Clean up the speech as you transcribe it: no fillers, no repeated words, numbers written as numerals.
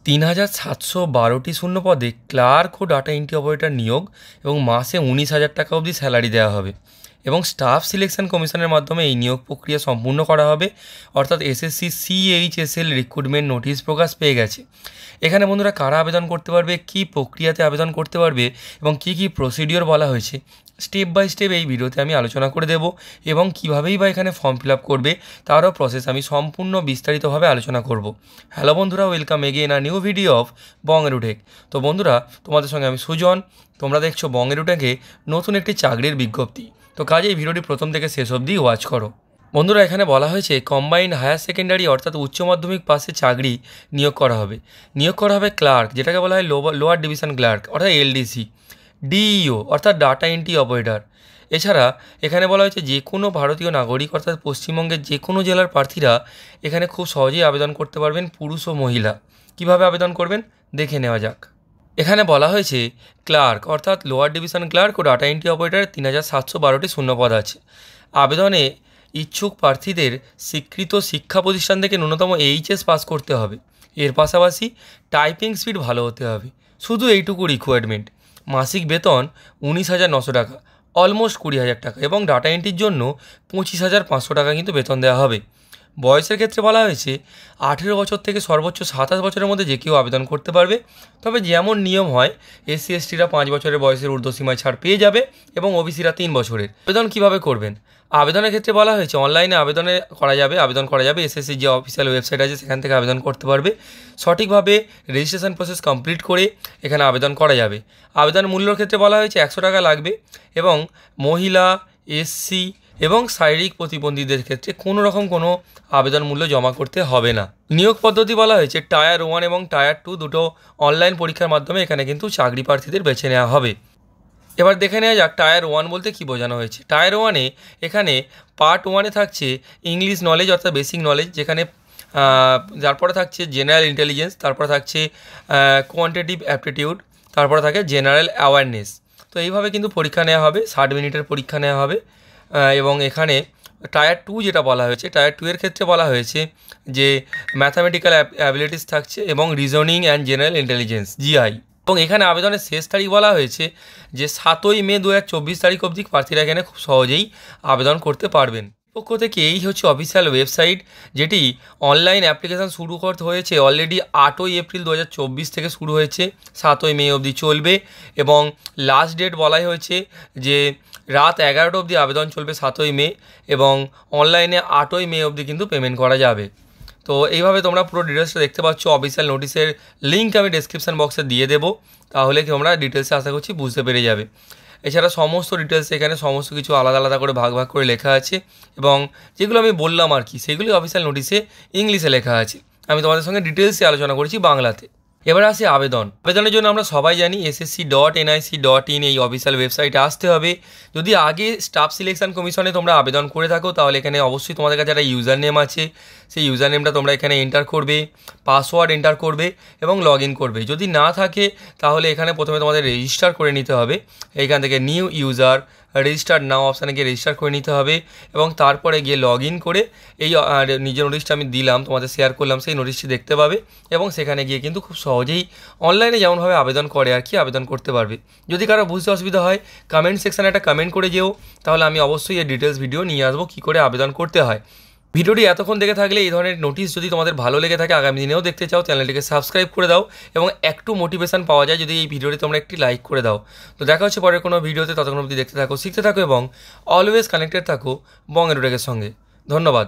৩৭১২টি শূন্য পদে ক্লার্ক ও data entry operator নিয়োগ এবং মাসে ১৯,০০০ টাকা অবধি স্যালারি দেওয়া হবে এবং স্টাফ সিলেকশন কমিশনের মাধ্যমে এই নিয়োগ প্রক্রিয়া সম্পূর্ণ করা হবে। অর্থাৎ এসএসসি সিএইচএসএল রিক্রুটমেন্ট নোটিশ প্রকাশ পেয়ে গেছে। এখানে বন্ধুরা কারা আবেদন করতে পারবে, কী প্রক্রিয়াতে আবেদন করতে পারবে এবং কী কী প্রসিডিওর বলা হয়েছে স্টেপ বাই স্টেপ এই ভিডিওতে আমি আলোচনা করে দেব এবং কীভাবেই বা এখানে ফর্ম ফিল আপ করবে তারও প্রসেস আমি সম্পূর্ণ বিস্তারিতভাবে আলোচনা করব। হ্যালো বন্ধুরা, welcome again a new video of Bong Edutech. তো বন্ধুরা, তোমাদের সঙ্গে আমি সুজন, তোমরা দেখছো বং এডুটেকে নতুন একটি চাকরির বিজ্ঞপ্তি। তো কাজে এই ভিডিওটি প্রথম থেকে শেষ অবধি ওয়াচ করো। বন্ধুরা, এখানে বলা হয়েছে কম্বাইন্ড হায়ার সেকেন্ডারি অর্থাৎ উচ্চ মাধ্যমিক পাশে চাকরি নিয়োগ করা হবে। নিয়োগ করা হবে ক্লার্ক, যেটাকে বলা হয় লোয়ার ডিভিশন ক্লার্ক অর্থাৎ এলডিসি, ডিইও অর্থাৎ ডাটা এন্ট্রি অপারেটর। এছাড়া এখানে বলা হয়েছে যে কোনো ভারতীয় নাগরিক অর্থাৎ পশ্চিমবঙ্গের যে কোনো জেলার প্রার্থীরা এখানে খুব সহজেই আবেদন করতে পারবেন, পুরুষ ও মহিলা। কিভাবে আবেদন করবেন দেখে নেওয়া যাক। এখানে বলা হয়েছে ক্লার্ক অর্থাৎ লোয়ার ডিভিশন ক্লার্ক ও ডাটা এন্ট্রি অপারেটর ৩৭১২টি শূন্যপদ আছে। আবেদনে ইচ্ছুক প্রার্থীদের স্বীকৃত শিক্ষা প্রতিষ্ঠান থেকে ন্যূনতম এইচএস পাস করতে হবে। এর পাশাপাশি টাইপিং স্পিড ভালো হতে হবে। শুধু এইটুকু রিকোয়ারমেন্ট। মাসিক বেতন ১৯,৯০০ টাকা, অলমোস্ট ২০,০০০ টাকা এবং ডাটা এন্ট্রির জন্য ২৫,৫০০ টাকা কিন্তু বেতন দেওয়া হবে। বয়সের ক্ষেত্রে বলা হয়েছে ১৮ বছর থেকে সর্বোচ্চ ২৭ বছরের মধ্যে যে কেউ আবেদন করতে পারবে। তবে যেমন নিয়ম হয় এসসি এসটিরা 5 বছরের বয়সের ঊর্ধ্বসীমায় ছাড় পেয়ে যাবে এবং ওবিসিরা 3 বছরের। আবেদন কিভাবে করবেন? আবেদনের ক্ষেত্রে বলা হয়েছে অনলাইনে আবেদন করা যাবে। এসএসসির যে অফিসিয়াল ওয়েবসাইট আছে সেখান থেকে আবেদন করতে পারবে। সঠিকভাবে রেজিস্ট্রেশন প্রসেস কমপ্লিট করে এখানে আবেদন করা যাবে। আবেদন মূল্যর ক্ষেত্রে বলা হয়েছে 100 টাকা লাগবে এবং মহিলা, এসসি এবং শারীরিক প্রতিবন্ধীদের ক্ষেত্রে কোনো রকম কোনো আবেদন মূল্য জমা করতে হবে না। নিয়োগ পদ্ধতি বলা হয়েছে টায়ার 1 এবং টায়ার 2 দুটো অনলাইন পরীক্ষার মাধ্যমে এখানে কিন্তু চাকরি প্রার্থীদের বেছে নেওয়া হবে। এবার দেখে নেওয়া যাক টায়ার 1 বলতে কী বোঝানো হয়েছে। টায়ার 1-এ এখানে পার্ট 1-এ থাকছে ইংলিশ নলেজ অর্থাৎ বেসিক নলেজ, যেখানে তারপরে থাকছে জেনারেল ইন্টেলিজেন্স, তারপরে থাকছে কোয়ান্টিটিভ অ্যাপটিটিউড, তারপরে থাকে জেনারেল অ্যাওয়ারনেস। তো এইভাবে কিন্তু পরীক্ষা নেওয়া হবে, 60 মিনিটের পরীক্ষা নেওয়া হবে। এবং এখানে টায়ার 2 যেটা বলা হয়েছে, টায়ার 2-এর ক্ষেত্রে বলা হয়েছে যে ম্যাথামেটিক্যাল অ্যাবিলিটিস থাকছে এবং reasoning and general intelligence GI. এবং এখানে আবেদনের শেষ তারিখ বলা হয়েছে যে 7ই মে 2024 তারিখ অবধি প্রার্থীরা এখানে খুব সহজেই আবেদন করতে পারবেন। পক্ষ থেকে এই হচ্ছে অফিসিয়াল ওয়েবসাইট, যেটি অনলাইন অ্যাপ্লিকেশান শুরু করতে হয়েছে অলরেডি 8ই এপ্রিল 2024 থেকে শুরু হয়েছে, 7ই মে অবধি চলবে এবং লাস্ট ডেট বলাই হয়েছে যে রাত 11টা অবধি আবেদন চলবে 7ই মে এবং অনলাইনে 8ই মে অবধি কিন্তু পেমেন্ট করা যাবে। তো এইভাবে তোমরা পুরো ডিটেলসটা দেখতে পাচ্ছ। অফিসিয়াল নোটিশের লিঙ্ক আমি ডেসক্রিপশান বক্সে দিয়ে দেবো, তাহলে তোমরা ডিটেলসে আশা করছি বুঝতে পেরে যাবে। এছাড়া সমস্ত ডিটেলস এখানে সমস্ত কিছু আলাদা আলাদা করে ভাগ ভাগ করে লেখা আছে এবং যেগুলো আমি বললাম আর কি সেগুলি অফিসিয়াল নোটিশে ইংলিশে লেখা আছে। আমি তোমাদের সঙ্গে ডিটেলসে আলোচনা করেছি বাংলাতে। এবার আসি আবেদনের জন্য আমরা সবাই জানি ssc.nic.in এই অফিসিয়াল ওয়েবসাইটে আসতে হবে। যদি আগে স্টাফ সিলেকশন কমিশনে তোমরা আবেদন করে থাকো তাহলে এখানে অবশ্যই তোমাদের কাছে একটা ইউজার নেম আছে, সেই ইউজার নেমটা তোমরা এখানে এন্টার করবে, পাসওয়ার্ড এন্টার করবে এবং লগ ইন করবে। যদি না থাকে তাহলে এখানে প্রথমে তোমাদের রেজিস্টার করে নিতে হবে। এইখান থেকে নিউ ইউজার রেজিস্টার নাও অপশানে গিয়ে রেজিস্টার করে নিতে হবে এবং তারপরে গিয়ে লগ ইন করে এই নিজের নোটিশটা আমি দিলাম, তোমাদের শেয়ার করলাম, সেই নোটিশটি দেখতে পাবে এবং সেখানে গিয়ে কিন্তু খুব সহজেই অনলাইনে যেমনভাবে আবেদন করে আর কি আবেদন করতে পারবে। যদি কারো বুঝতে অসুবিধা হয় কমেন্ট সেকশানে একটা কমেন্ট করে যেও, তাহলে আমি অবশ্যই এই ডিটেলস ভিডিও নিয়ে আসবো কী করে আবেদন করতে হয়। ভিডিওটি এতক্ষণ দেখে থাকলে এই ধরনের নোটিশ যদি তোমাদের ভালো লেগে থাকে, আগামী দিনেও দেখতে চাও, চ্যানেলটিকে সাবস্ক্রাইব করে দাও এবং একটু মোটিভেশন পাওয়া যায় যদি এই ভিডিওটি তোমরা একটি লাইক করে দাও। তো দেখা হচ্ছে পরের কোনো ভিডিওতে, ততক্ষণ অবধি দেখতে থাকো, শিখতে থাকো এবং অলওয়েজ কানেক্টেড থাকো বং এডুটেকের সঙ্গে। ধন্যবাদ।